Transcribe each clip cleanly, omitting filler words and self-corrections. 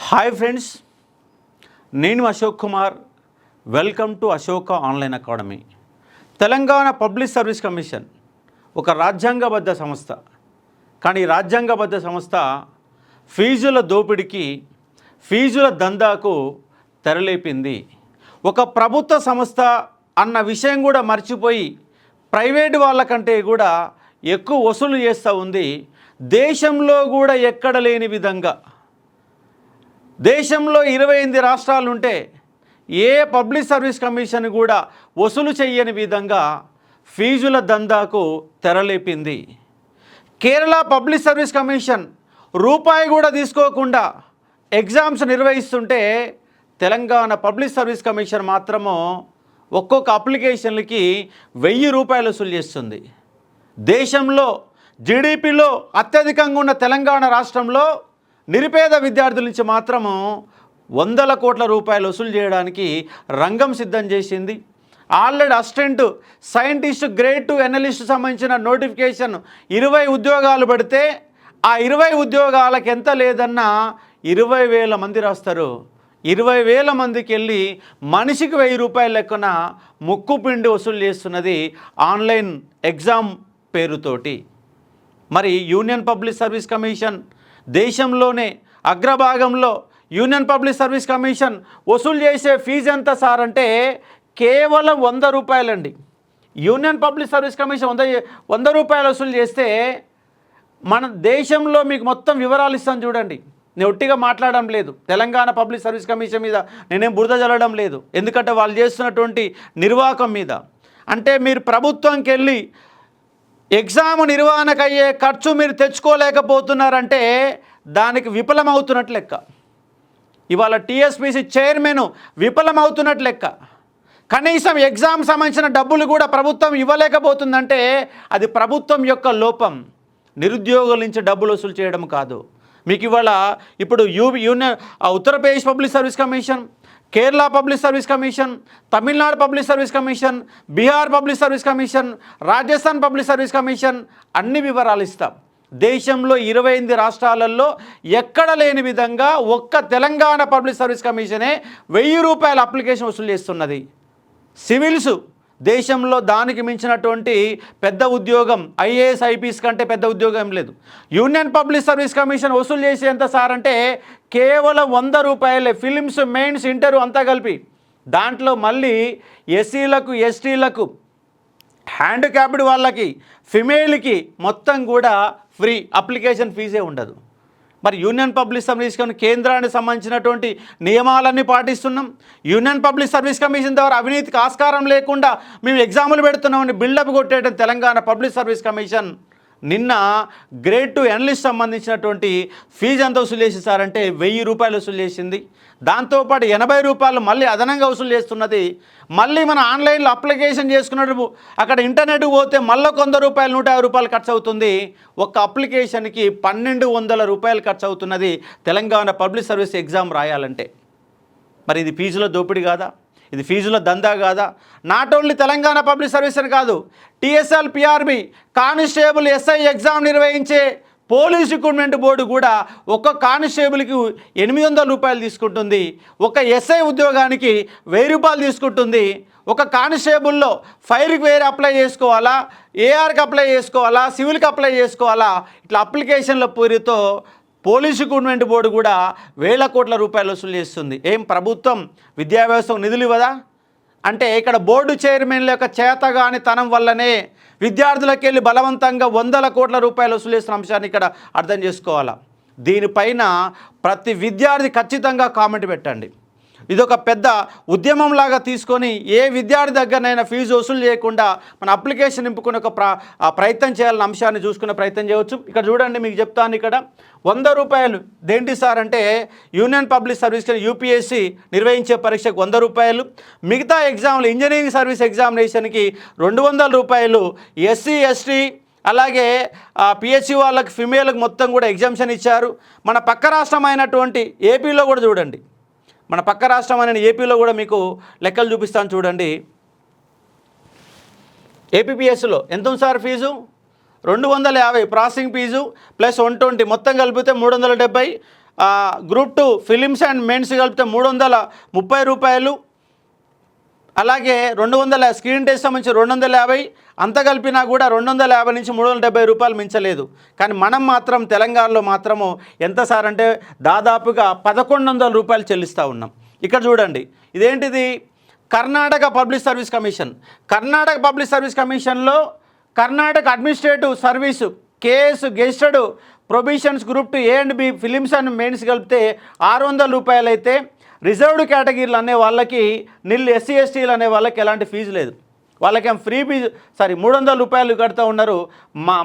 Hi friends, నేను Ashok Kumar. Welcome to Ashoka online academy. Telangana public service commission ఒక రాజ్యాంగబద్ధ సంస్థ. కానీ రాజ్యాంగబద్ధ సంస్థ ఫీజుల దోపిడీకి, ఫీజుల దందాకు తెరలేపింది. ఒక ప్రభుత్వ సంస్థ అన్న విషయం కూడా మర్చిపోయి ప్రైవేటు వాళ్ళకంటే కూడా ఎక్కువ వసూలు చేస్తూ ఉంది. దేశంలో కూడా ఎక్కడ లేని విధంగా, దేశంలో 28 రాష్ట్రాలు ఉంటే ఏ పబ్లిక్ సర్వీస్ కమిషన్ కూడా వసూలు చేయని విధంగా ఫీజుల దందాకు తెరలేపింది. కేరళ పబ్లిక్ సర్వీస్ కమిషన్ రూపాయి కూడా తీసుకోకుండా ఎగ్జామ్స్ నిర్వహిస్తుంటే తెలంగాణ పబ్లిక్ సర్వీస్ కమిషన్ మాత్రము ఒక్కొక్క అప్లికేషన్లకి 1000 రూపాయలు వసూలు చేస్తుంది. దేశంలో జీడిపిలో అత్యధికంగా ఉన్న తెలంగాణ రాష్ట్రంలో నిరుపేద విద్యార్థుల నుంచి మాత్రము 100 కోట్ల రూపాయలు వసూలు చేయడానికి రంగం సిద్ధం చేసింది. Already assistant scientist, grade 2 analyst సంబంధించిన నోటిఫికేషన్ 20 ఉద్యోగాలు పడితే ఆ 20 ఉద్యోగాలకు ఎంత లేదన్నా 20,000 మంది రాస్తారు. 20,000 మందికి వెళ్ళి మనిషికి 1000 రూపాయల లెక్కన ముక్కుపిండి వసూలు చేస్తున్నది ఆన్లైన్ ఎగ్జామ్ పేరుతోటి. మరి యూనియన్ పబ్లిక్ సర్వీస్ కమిషన్ దేశంలోనే అగ్రభాగంలో యూనియన్ పబ్లిక్ సర్వీస్ కమిషన్ వసూలు చేసే ఫీజు ఎంత సార్ అంటే కేవలం 100 రూపాయలండి. యూనియన్ పబ్లిక్ సర్వీస్ కమిషన్ 100 రూపాయలు వసూలు చేస్తే మన దేశంలో మీకు మొత్తం వివరాలు ఇస్తాను చూడండి. నేను ఒట్టిగా మాట్లాడడం లేదు. తెలంగాణ పబ్లిక్ సర్వీస్ కమిషన్ మీద నేనేం బురద జల్లడం లేదు. ఎందుకంటే వాళ్ళు చేస్తున్నటువంటి నిర్వాహకం మీద. అంటే మీరు ప్రభుత్వంకి వెళ్ళి ఎగ్జామ్ నిర్వహణకు అయ్యే ఖర్చు మీరు తెచ్చుకోలేకపోతున్నారంటే దానికి విఫలమవుతున్నట్లు లెక్క. ఇవాళ టీఎస్పీసీ చైర్మన్ విఫలమవుతున్నట్లు లెక్క. కనీసం ఎగ్జామ్ సంబంధించిన డబ్బులు కూడా ప్రభుత్వం ఇవ్వలేకపోతుందంటే అది ప్రభుత్వం యొక్క లోపం. నిరుద్యోగుల నుంచి డబ్బులు వసూలు చేయడం కాదు. మీకు ఇవాళ ఇప్పుడు Uttar Pradesh public service commission, Kerala public service commission, Tamil Nadu public service commission, Bihar public service commission, Rajasthan public service commission అన్ని వివరాలు ఇస్తాం. దేశంలో 28 రాష్ట్రాలలో ఎక్కడ లేని విధంగా ఒక్క తెలంగాణ పబ్లిక్ సర్వీస్ కమిషనే 1000 రూపాయల అప్లికేషన్ వసూలు చేస్తున్నది. సివిల్స్ దేశంలో దానికి మించినటువంటి పెద్ద ఉద్యోగం ఐఏఎస్ ఐపీఎస్ కంటే పెద్ద ఉద్యోగం లేదు. యూనియన్ పబ్లిక్ సర్వీస్ కమిషన్ వసూలు చేసే ఎంత సార్ అంటే కేవలం 100 రూపాయలే. ఫిలిమ్స్, మెయిన్స్, ఇంటర్వ్యూ అంతా కలిపి. దాంట్లో మళ్ళీ ఎస్సీలకు, ఎస్టీలకు, హ్యాండిక్యాప్డ్ వాళ్ళకి, ఫిమేల్కి మొత్తం కూడా ఫ్రీ, అప్లికేషన్ ఫీజే ఉండదు. మరి యూనియన్ పబ్లిక్ సర్వీస్ కమిషన్ కేంద్రానికి సంబంధించినటువంటి నియమాలన్నీ పాటిస్తున్నాం. యూనియన్ పబ్లిక్ సర్వీస్ కమిషన్ ద్వారా అవినీతికి ఆస్కారం లేకుండా మేము ఎగ్జాములు పెడుతున్నామని బిల్డప్ కొట్టేయడం తెలంగాణ పబ్లిక్ సర్వీస్ కమిషన్ నిన్న గ్రేడ్ 2 ఎనలిస్ట్ సంబంధించినటువంటి ఫీజు ఎంత వసూలు చేసేసారంటే 1000 రూపాయలు వసూలు చేసింది. దాంతోపాటు 80 రూపాయలు మళ్ళీ అదనంగా వసూలు చేస్తున్నది. మళ్ళీ మన ఆన్లైన్లో అప్లికేషన్ చేసుకున్నట్టు అక్కడ ఇంటర్నెట్కి పోతే మళ్ళీ 100 రూపాయలు, 150 రూపాయలు ఖర్చు అవుతుంది. ఒక్క అప్లికేషన్కి 1200 రూపాయలు ఖర్చు అవుతున్నది తెలంగాణ పబ్లిక్ సర్వీస్ ఎగ్జామ్ రాయాలంటే. మరి ఇది ఫీజుల దోపిడీ కాదా? ఇది ఫీజుల దందా కాదా? Not only Telangana public service అని కాదు, TSL, PRB, constable, SI exam నిర్వహించే పోలీస్ రిక్రూట్మెంట్ బోర్డు కూడా ఒక కానిస్టేబుల్కి 800 రూపాయలు తీసుకుంటుంది. ఒక ఎస్ఐ ఉద్యోగానికి 1000 రూపాయలు తీసుకుంటుంది. ఒక కానిస్టేబుల్లో ఫైర్కి వేరే అప్లై చేసుకోవాలా, ఏఆర్కి అప్లై చేసుకోవాలా, సివిల్కి అప్లై చేసుకోవాలా, ఇట్లా అప్లికేషన్ల పేరుతో పోలీసు రిక్రూట్మెంట్ బోర్డు కూడా 1000 కోట్ల రూపాయలు వసూలు చేస్తుంది. ఏం ప్రభుత్వం విద్యా వ్యవస్థకు నిధులు ఇవ్వదా? అంటే ఇక్కడ బోర్డు చైర్మన్ల యొక్క చేతగాని తనం వల్లనే విద్యార్థులకు వెళ్ళి బలవంతంగా 100 కోట్ల రూపాయలు వసూలు చేస్తున్న అంశాన్ని ఇక్కడ అర్థం చేసుకోవాలా. దీనిపైన ప్రతి విద్యార్థి ఖచ్చితంగా కామెంట్ పెట్టండి. ఇదొక పెద్ద ఉద్యమంలాగా తీసుకొని ఏ విద్యార్థి దగ్గరనైనా ఫీజు వసూలు చేయకుండా మన అప్లికేషన్ నింపుకునే ఒక ప్రయత్నం చేయాలన్న అంశాన్ని చూసుకునే ప్రయత్నం చేయవచ్చు. ఇక్కడ చూడండి, మీకు చెప్తాను. ఇక్కడ 100 రూపాయలు దేంటి సార్ అంటే యూనియన్ పబ్లిక్ సర్వీస్ యూపీఎస్సీ నిర్వహించే పరీక్షకు 100 రూపాయలు, మిగతా ఎగ్జామ్లు ఇంజనీరింగ్ సర్వీస్ ఎగ్జామినేషన్కి 200 రూపాయలు, ఎస్సీ, ఎస్టీ అలాగే పిహెచ్సి వాళ్ళకి, ఫిమేల్కి మొత్తం కూడా ఎగ్జామ్షన్ ఇచ్చారు. మన పక్క రాష్ట్రం అయినటువంటి ఏపీలో కూడా చూడండి, మన పక్క రాష్ట్రం అనే ఏపీలో కూడా మీకు లెక్కలు చూపిస్తాను చూడండి. ఏపీపీఎస్లో ఎంత ఉంది sir fee? 250 processing fee plus 120 మొత్తం కలిపితే 370. గ్రూప్ 2 ఫిలిమ్స్ అండ్ మెయిన్స్ కలిపితే 330 రూపాయలు, అలాగే 200 స్క్రీన్ టెస్ట్ సంబంధించి 250, అంత కలిపినా కూడా 250 నుంచి 370 రూపాయలు మించలేదు. కానీ మనం మాత్రం తెలంగాణలో మాత్రము ఎంత సార్ అంటే దాదాపుగా 1100 రూపాయలు చెల్లిస్తూ ఉన్నాం. ఇక్కడ చూడండి, ఇదేంటిది? Karnataka public service commission. Karnataka public service కమిషన్లో Karnataka administrative service KS gazetted probations group 2 A and B prelims and mains కలిపితే 600 రూపాయలు అయితే, రిజర్వ్డ్ కేటగిరీలు అనే వాళ్ళకి SC STలు అనే వాళ్ళకి ఎలాంటి ఫీజు లేదు. వాళ్ళకేం ఫ్రీ ఫీజు 300 రూపాయలు కడుతూ ఉన్నారు.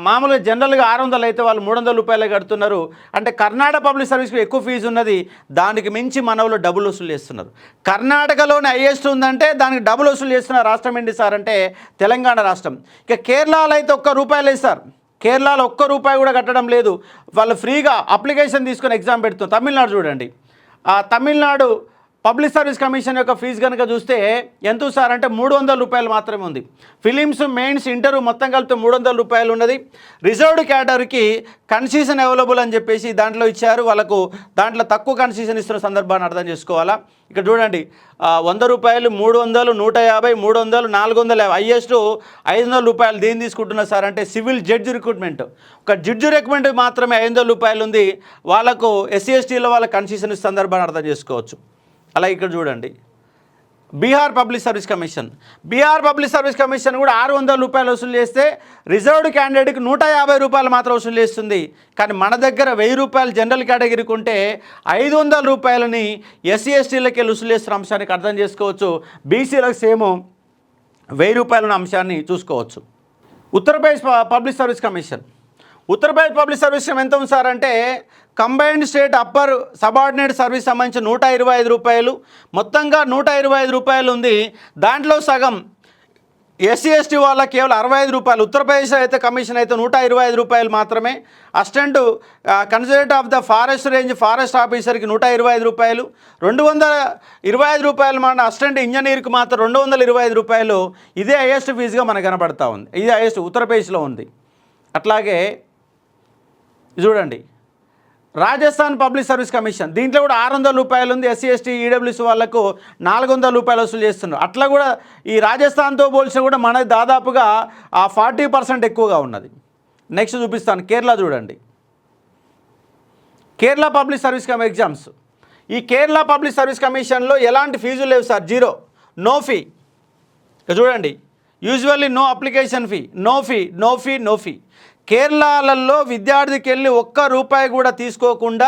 మామూలుగా జనరల్గా 600 అయితే వాళ్ళు 300 రూపాయలే కడుతున్నారు. అంటే కర్ణాటక పబ్లిక్ సర్వీస్కి ఎక్కువ ఫీజు ఉన్నది, దానికి మించి మనవులు డబ్బులు వసూలు చేస్తున్నారు. కర్ణాటకలోనే హైయెస్ట్ ఉందంటే దానికి డబ్బులు వసూలు చేస్తున్న రాష్ట్రం ఏంటి సార్ అంటే తెలంగాణ రాష్ట్రం. ఇక కేరళలో అయితే ₹1 లేదు సార్. కేరళలో ₹1 కూడా కట్టడం లేదు. వాళ్ళు ఫ్రీగా అప్లికేషన్ తీసుకొని ఎగ్జామ్ పెడుతున్నారు. తమిళనాడు చూడండి, తమిళనాడు పబ్లిక్ సర్వీస్ కమిషన్ యొక్క ఫీజు కనుక చూస్తే ఎంత సార్ అంటే ₹300 మాత్రమే ఉంది. ఫిలిమ్స్ మెయిన్స్ ఇంటరు మొత్తం కలిపితే ₹300 ఉన్నది. రిజర్వ్డ్ కేటగిరీకి కన్సెషన్ అవైలబుల్ అని చెప్పేసి దాంట్లో ఇచ్చారు. వాళ్ళకు దాంట్లో తక్కువ కన్సెషన్ ఇస్తున్న సందర్భాన్ని అర్థం చేసుకోవాలా. ఇక్కడ చూడండి, ₹100, 300, 150, 300, 450, హైయెస్ట్ ₹500 దేని తీసుకుంటున్నారు సార్ అంటే సివిల్ జడ్జి రిక్రూట్మెంట్. ఒక జడ్జి రిక్రూట్మెంట్ మాత్రమే ₹500 ఉంది. వాళ్ళకు SC STలో వాళ్ళ కన్సెషన్ ఇస్తున్న సందర్భాన్ని అర్థం చేసుకోవచ్చు. అలాగే ఇక్కడ చూడండి, Bihar public service commission. Bihar public service commission కూడా ₹600 వసూలు చేస్తే రిజర్వ్డ్ క్యాండిడేట్కి ₹150 మాత్రం వసూలు చేస్తుంది. కానీ మన దగ్గర ₹1000 జనరల్ కేటగిరీకి ఉంటే ₹500 SC STలకి వసూలు చేస్తున్న అంశానికి అర్థం చేసుకోవచ్చు. బీసీలకు సేమ్ ₹1000 ఉన్న అంశాన్ని చూసుకోవచ్చు. Uttar Pradesh public service commission. Uttar Pradesh public service ఎంత ఉంది సార్ అంటే combined state upper subordinate service సంబంధించి ₹125, మొత్తంగా ₹125 ఉంది. దాంట్లో సగం SC ST వాళ్ళకి కేవలం ₹65. ఉత్తరప్రదేశ్ అయితే కమిషన్ అయితే ₹125 మాత్రమే. Assistant consultant of the forest range forest ఆఫీసర్కి ₹125, ₹225 మన అసిస్టెంట్ ఇంజనీర్కి మాత్రం ₹225. ఇదే హైయెస్ట్ ఫీజుగా మనకు కనబడతా ఉంది. ఇది హైయెస్ట్ ఉత్తరప్రదేశ్లో ఉంది. అట్లాగే చూడండి, రాజస్థాన్ పబ్లిక్ సర్వీస్ కమిషన్, దీంట్లో కూడా ₹600 ఉంది. SC ST EWS వాళ్ళకు ₹400 వసూలు చేస్తున్నారు. అట్లా కూడా ఈ రాజస్థాన్తో పోల్చి కూడా మనది దాదాపుగా 40% ఎక్కువగా ఉన్నది. నెక్స్ట్ చూపిస్తాను, కేరళ చూడండి. Kerala public service exams. ఈ కేరళ పబ్లిక్ సర్వీస్ కమిషన్లో ఎలాంటి ఫీజులు లేవు సార్, జీరో, నో ఫీ. చూడండి, usually no application fee, no fee. కేరళలో విద్యార్థికి వెళ్ళి ₹1 కూడా తీసుకోకుండా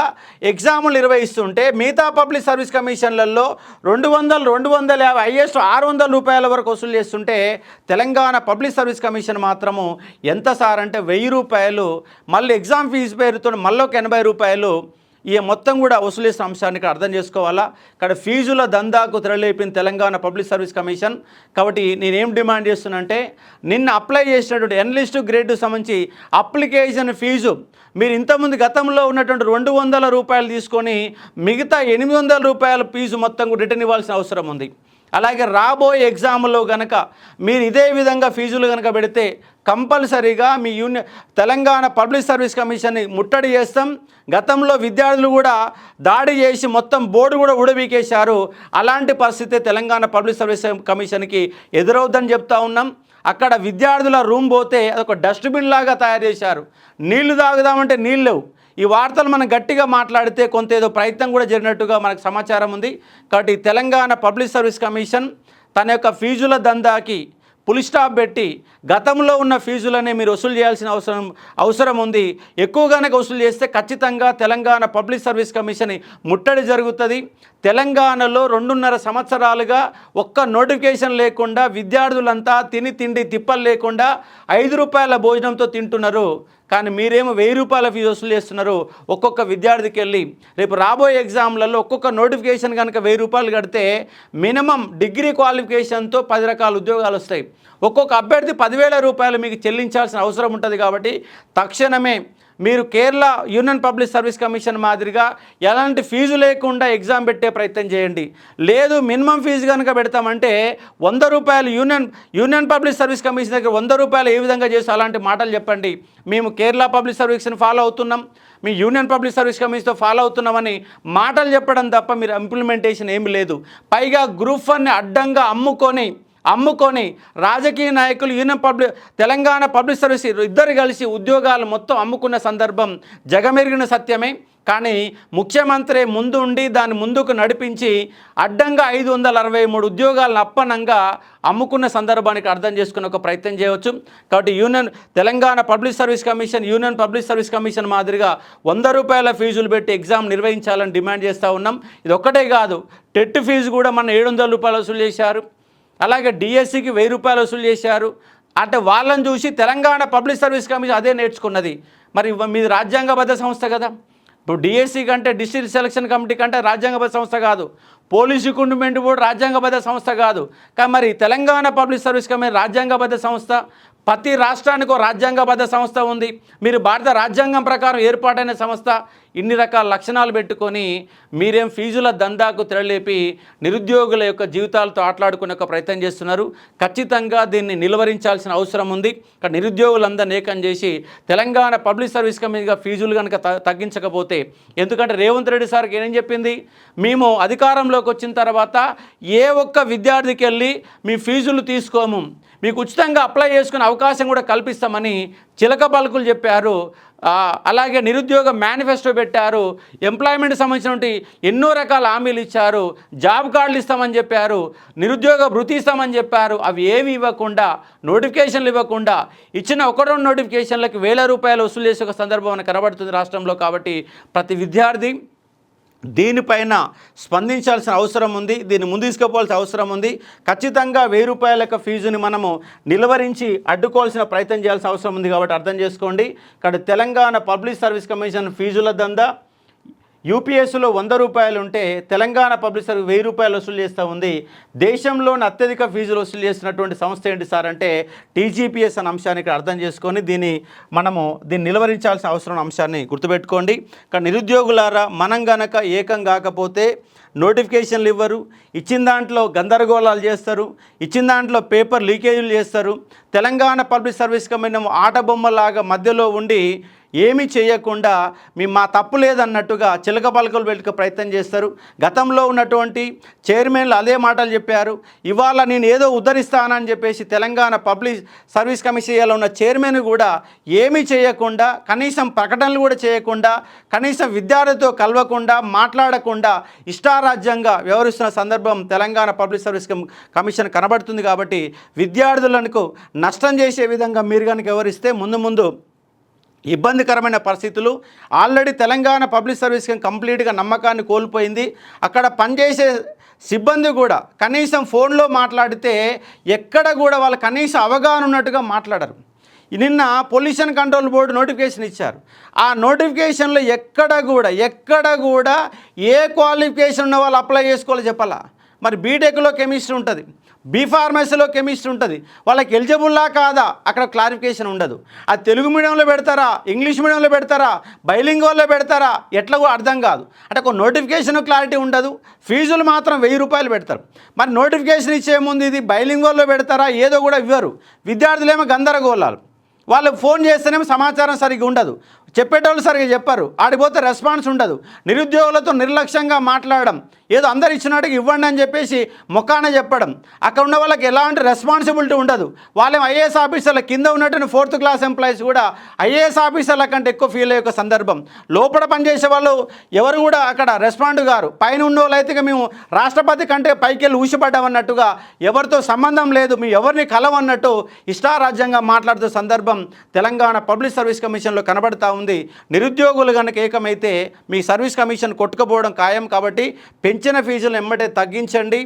ఎగ్జాములు నిర్వహిస్తుంటే మిగతా పబ్లిక్ సర్వీస్ కమిషన్లలో 200, 250, హైయెస్ట్ ₹600 వరకు వసూలు చేస్తుంటే తెలంగాణ పబ్లిక్ సర్వీస్ కమిషన్ మాత్రము ఎంత సార్ అంటే ₹1000. మళ్ళీ ఎగ్జామ్ ఫీజు పేరుతో మళ్ళీ ₹80 ఈ మొత్తం కూడా వసూలు చేసిన అంశాన్ని ఇక్కడ అర్థం చేసుకోవాలా. ఇక్కడ ఫీజుల దందాకు తెరలేపిన తెలంగాణ పబ్లిక్ సర్వీస్ కమిషన్. కాబట్టి నేనేం డిమాండ్ చేస్తున్నానంటే నిన్న అప్లై చేసినటువంటి ఎనలిస్ట్ గ్రేడ్ సంబంధించి అప్లికేషన్ ఫీజు మీరు ఇంతకుముందు గతంలో ఉన్నటువంటి ₹200 తీసుకొని మిగతా ₹800 ఫీజు మొత్తం కూడా రిటర్న్ ఇవ్వాల్సిన అవసరం ఉంది. అలాగే రాబోయే ఎగ్జామ్లో కనుక మీరు ఇదే విధంగా ఫీజులు కనుక పెడితే కంపల్సరీగా మీ తెలంగాణ పబ్లిక్ సర్వీస్ కమిషన్ని ముట్టడి చేస్తాం. గతంలో విద్యార్థులు కూడా దాడి చేసి మొత్తం బోర్డు కూడా ఊడబీకేశారు. అలాంటి పరిస్థితి తెలంగాణ పబ్లిక్ సర్వీస్ కమిషన్కి ఎదురవుద్దని చెప్తా ఉన్నాం. అక్కడ విద్యార్థుల రూమ్ పోతే అదొక డస్ట్బిన్ లాగా తయారు చేశారు. నీళ్లు తాగుదామంటే నీళ్ళు లేవు. ఈ వార్తలు మనం గట్టిగా మాట్లాడితే కొంత ఏదో ప్రయత్నం కూడా జరిగినట్టుగా మనకు సమాచారం ఉంది. కాబట్టి తెలంగాణ పబ్లిక్ సర్వీస్ కమిషన్ తన యొక్క ఫీజుల దందాకి పులి స్టాప్ పెట్టి గతంలో ఉన్న ఫీజులనే మీరు వసూలు చేయాల్సిన అవసరం ఉంది. ఎక్కువగానే వసూలు చేస్తే ఖచ్చితంగా తెలంగాణ పబ్లిక్ సర్వీస్ కమిషన్ ముట్టడి జరుగుతుంది. తెలంగాణలో 2.5 సంవత్సరాలుగా ఒక్క నోటిఫికేషన్ లేకుండా విద్యార్థులంతా తిండి తిప్పలు లేకుండా ₹5 భోజనంతో తింటున్నారు. కానీ మీరేమో ₹1000 ఫీజు వసూలు చేస్తున్నారు ఒక్కొక్క విద్యార్థికి వెళ్ళి. రేపు రాబోయే ఎగ్జామ్లలో ఒక్కొక్క నోటిఫికేషన్ కనుక ₹1000 కడితే మినిమం డిగ్రీ క్వాలిఫికేషన్తో 10 రకాల ఉద్యోగాలు వస్తాయి. ఒక్కొక్క అభ్యర్థి ₹10,000 మీకు చెల్లించాల్సిన అవసరం ఉంటుంది. కాబట్టి తక్షణమే మీరు Kerala union public service commission మాదిరిగా ఎలాంటి ఫీజు లేకుండా ఎగ్జామ్ పెట్టే ప్రయత్నం చేయండి. లేదు మినిమం ఫీజు కనుక పెడతామంటే ₹100 యూనియన్ పబ్లిక్ సర్వీస్ కమిషన్ దగ్గర ₹100 ఏ విధంగా చేసి అలాంటి మాటలు చెప్పండి. మేము కేరళ పబ్లిక్ సర్వీస్ని ఫాలో అవుతున్నాం, మీ యూనియన్ పబ్లిక్ సర్వీస్ కమిషన్తో ఫాలో అవుతున్నామని మాటలు చెప్పడం తప్ప మీరు ఇంప్లిమెంటేషన్ ఏమి లేదు. పైగా గ్రూప్ 1ని అడ్డంగా అమ్ముకొని రాజకీయ నాయకులు తెలంగాణ పబ్లిక్ సర్వీస్ ఇద్దరు కలిసి ఉద్యోగాలు మొత్తం అమ్ముకున్న సందర్భం జగమెరిగిన సత్యమే. కానీ ముఖ్యమంత్రి ముందు ఉండి దాన్ని ముందుకు నడిపించి అడ్డంగా 563 ఉద్యోగాలను అప్పనంగా అమ్ముకున్న సందర్భానికి అర్థం చేసుకునే ఒక ప్రయత్నం చేయవచ్చు. కాబట్టి Telangana public service commission union public service commission మాదిరిగా ₹100 ఫీజులు పెట్టి ఎగ్జామ్ నిర్వహించాలని డిమాండ్ చేస్తూ ఉన్నాం. ఇది ఒక్కటే కాదు, టెట్ ఫీజు కూడా మన ₹700 వసూలు చేశారు. అలాగే డిఎస్సికి ₹1000 వసూలు చేశారు. అంటే వాళ్ళని చూసి తెలంగాణ పబ్లిక్ సర్వీస్ కమిషన్ అదే నేర్చుకున్నది. మరి మీది రాజ్యాంగబద్ధ సంస్థ కదా. ఇప్పుడు డిఎస్సి కంటే డిస్ట్రిక్ట్ సెలక్షన్ కమిటీ కంటే రాజ్యాంగబద్ధ సంస్థ కాదు, పోలీస్ రిక్రూట్మెంట్ బోర్డు రాజ్యాంగబద్ధ సంస్థ కాదు. కానీ మరి తెలంగాణ పబ్లిక్ సర్వీస్ కమిషన్ రాజ్యాంగబద్ధ సంస్థ. ప్రతి రాష్ట్రానికి రాజ్యాంగబద్ధ సంస్థ ఉంది. మీరు భారత రాజ్యాంగం ప్రకారం ఏర్పాటైన సంస్థ. ఇన్ని రకాల లక్షణాలు పెట్టుకొని మీరేం ఫీజుల దందాకు తెరలేపి నిరుద్యోగుల యొక్క జీవితాలతో ఆటలాడుకునే ఒక ప్రయత్నం చేస్తున్నారు. ఖచ్చితంగా దీన్ని నిలువరించాల్సిన అవసరం ఉంది. నిరుద్యోగులందరినీ ఏకం చేసి తెలంగాణ పబ్లిక్ సర్వీస్ కమిషన్గా ఫీజులు కనుక తగ్గించకపోతే, ఎందుకంటే రేవంత్ రెడ్డి సార్కి ఏం చెప్పింది, మేము అధికారంలోకి వచ్చిన తర్వాత ఏ ఒక్క విద్యార్థికి వెళ్ళి మీ ఫీజులు తీసుకోము, మీకు ఉచితంగా అప్లై చేసుకునే అవకాశం కూడా కల్పిస్తామని చిలక పలుకులు చెప్పారు. అలాగే నిరుద్యోగ మేనిఫెస్టో పెట్టారు. ఎంప్లాయ్మెంట్ సంబంధించినటువంటి ఎన్నో రకాల హామీలు ఇచ్చారు. జాబ్ కార్డులు ఇస్తామని చెప్పారు, నిరుద్యోగ భృతి ఇస్తామని చెప్పారు. అవి ఏవి ఇవ్వకుండా, నోటిఫికేషన్లు ఇవ్వకుండా ఇచ్చిన 1-2 నోటిఫికేషన్లకి ₹1000 వసూలు చేసే ఒక సందర్భం మనకు కనబడుతుంది రాష్ట్రంలో. కాబట్టి ప్రతి విద్యార్థి దీనిపైన స్పందించాల్సిన అవసరం ఉంది, దీన్ని ముందు తీసుకుపోవాల్సిన అవసరం ఉంది. ఖచ్చితంగా ₹1000 ఫీజుని మనము నిలువరించి అడ్డుకోవాల్సిన ప్రయత్నం చేయాల్సిన అవసరం ఉంది. కాబట్టి అర్థం చేసుకోండి. ఇక్కడ తెలంగాణ పబ్లిక్ సర్వీస్ కమిషన్ ఫీజుల దందా యూపీఎస్లో ₹100 ఉంటే తెలంగాణ పబ్లిక్ సర్వీస్ ₹1000 వసూలు చేస్తూ ఉంది. దేశంలోని అత్యధిక ఫీజులు వసూలు చేస్తున్నటువంటి సంస్థ ఏంటి సార్ అంటే టీజీపీఎస్ అనే అంశాన్ని ఇక్కడ అర్థం చేసుకొని దీన్ని నిలువరించాల్సిన అవసరం అంశాన్ని గుర్తుపెట్టుకోండి. ఇక్కడ నిరుద్యోగులారా, మనం గనక ఏకం కాకపోతే నోటిఫికేషన్లు ఇవ్వరు, ఇచ్చిన దాంట్లో గందరగోళాలు చేస్తారు, ఇచ్చిన దాంట్లో పేపర్ లీకేజీలు చేస్తారు. తెలంగాణ పబ్లిక్ సర్వీస్ కమిషన్ ఆట బొమ్మలాగా మధ్యలో ఉండి ఏమీ చేయకుండా మా తప్పు లేదన్నట్టుగా చిలక పలకలు పెట్టుకు ప్రయత్నం చేస్తారు. గతంలో ఉన్నటువంటి చైర్మన్లు అదే మాటలు చెప్పారు. ఇవాళ నేను ఏదో ఉద్ధరిస్తానని చెప్పేసి తెలంగాణ పబ్లిక్ సర్వీస్ కమిషన్లో ఉన్న చైర్మన్ కూడా ఏమీ చేయకుండా, కనీసం ప్రకటనలు కూడా చేయకుండా, కనీసం విద్యార్థులతో కలవకుండా, మాట్లాడకుండా ఇష్టారాజ్యంగా వ్యవహరిస్తున్న సందర్భం తెలంగాణ పబ్లిక్ సర్వీస్ కమిషన్ కనబడుతుంది. కాబట్టి విద్యార్థులకు నష్టం చేసే విధంగా మీరు కనుక వ్యవహరిస్తే ముందు ఇబ్బందికరమైన పరిస్థితులు. ఆల్రెడీ తెలంగాణ పబ్లిక్ సర్వీస్ కంప్లీట్గా నమ్మకాన్ని కోల్పోయింది. అక్కడ పనిచేసే సిబ్బంది కూడా కనీసం ఫోన్లో మాట్లాడితే ఎక్కడ కూడా వాళ్ళు కనీసం అవగాహన ఉన్నట్టుగా మాట్లాడరు. నిన్న పొల్యూషన్ కంట్రోల్ బోర్డు నోటిఫికేషన్ ఇచ్చారు. ఆ నోటిఫికేషన్లో ఎక్కడ కూడా ఏ క్వాలిఫికేషన్ ఉన్న వాళ్ళు అప్లై చేసుకోవాలో చెప్పాలా. మరి బీటెక్లో కెమిస్ట్రీ ఉంటుంది, బీఫార్మసీలో కెమిస్ట్రీ ఉంటుంది, వాళ్ళకి ఎలిజిబుల్లా కాదా అక్కడ క్లారిఫికేషన్ ఉండదు. అది తెలుగు మీడియంలో పెడతారా, ఇంగ్లీష్ మీడియంలో పెడతారా, బైలింగ్వల్లో పెడతారా, ఎట్లా కూడా అర్థం కాదు. అంటే ఒక నోటిఫికేషన్ క్లారిటీ ఉండదు, ఫీజులు మాత్రం ₹1000 పెడతారు. మరి నోటిఫికేషన్ ఇచ్చే ముందు ఇది బైలింగ్వల్లో పెడతారా, ఏదో కూడా ఇవ్వరు. విద్యార్థులేమో గందరగోళాలు, వాళ్ళు ఫోన్ చేస్తేనేమో సమాచారం సరిగ్గా ఉండదు, చెప్పేటోళ్ళు సరిగ్గా చెప్పరు, ఆడిపోతే రెస్పాన్స్ ఉండదు. నిరుద్యోగులతో నిర్లక్ష్యంగా మాట్లాడడం, ఏదో అందరు ఇచ్చినట్టుగా ఇవ్వండి అని చెప్పేసి మొక్కాన చెప్పడం, అక్కడ ఉన్న వాళ్ళకి ఎలాంటి రెస్పాన్సిబిలిటీ ఉండదు. వాళ్ళేమో ఐఏఎస్ ఆఫీసర్ల కింద ఉన్నట్టు 4th క్లాస్ ఎంప్లాయీస్ కూడా ఐఏఎస్ ఆఫీసర్ల కంటే ఎక్కువ ఫీల్ అయ్యే సందర్భం. లోపల పనిచేసే వాళ్ళు ఎవరు కూడా అక్కడ రెస్పాండ్ గారు. పైన ఉన్న వాళ్ళు అయితే మేము రాష్ట్రపతి కంటే పైకి వెళ్ళి ఊసిపడ్డామన్నట్టుగా, ఎవరితో సంబంధం లేదు, మేము ఎవరిని కలవన్నట్టు ఇష్టారాజ్యంగా మాట్లాడుతున్న సందర్భం తెలంగాణ పబ్లిక్ సర్వీస్ కమిషన్లో కనబడతా ఉంది. నిరుద్యోగులు కనుక ఏకమైతే మీ సర్వీస్ కమిషన్ కొట్టుకుపోవడం ఖాయం. కాబట్టి పెంచిన ఫీజులను ఎమ్మటే తగ్గించండి.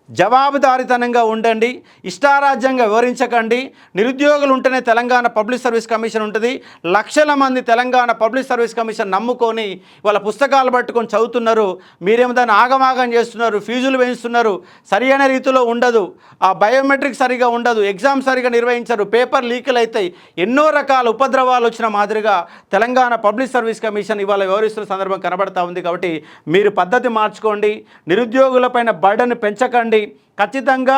జవాబుదారీతనంగా ఉండండి, ఇష్టారాజ్యంగా వివరించకండి. నిరుద్యోగులు ఉంటేనే తెలంగాణ పబ్లిక్ సర్వీస్ కమిషన్ ఉంటుంది. లక్షల మంది తెలంగాణ పబ్లిక్ సర్వీస్ కమిషన్ నమ్ముకొని వాళ్ళ పుస్తకాలు పట్టుకొని చదువుతున్నారు. మీరేమో దాన్ని ఆగమాగం చేస్తున్నారు, ఫీజులు పెంచుతున్నారు, సరైన రీతిలో ఉండదు, ఆ బయోమెట్రిక్ సరిగా ఉండదు, ఎగ్జామ్ సరిగా నిర్వహించరు, పేపర్ లీకులు అవుతాయి, ఎన్నో రకాల ఉపద్రవాలు వచ్చిన మాదిరిగా తెలంగాణ పబ్లిక్ సర్వీస్ కమిషన్ ఇవాళ వ్యవహరిస్తున్న సందర్భం కనబడతా ఉంది. కాబట్టి మీరు పద్ధతి మార్చుకోండి, నిరుద్యోగులపైన బర్డెన్ పెంచకండి. ఖచ్చితంగా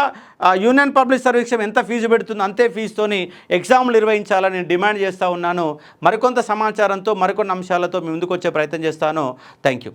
యూనియన్ పబ్లిక్ సర్వీస్ ఎంత ఫీజు పెడుతుందో అంతే ఫీజుతోని ఎగ్జామ్లు నిర్వహించాలని డిమాండ్ చేస్తూ ఉన్నాను. మరికొంత సమాచారంతో మరికొన్ని అంశాలతో మీ ముందుకు వచ్చే ప్రయత్నం చేస్తాను. Thank you.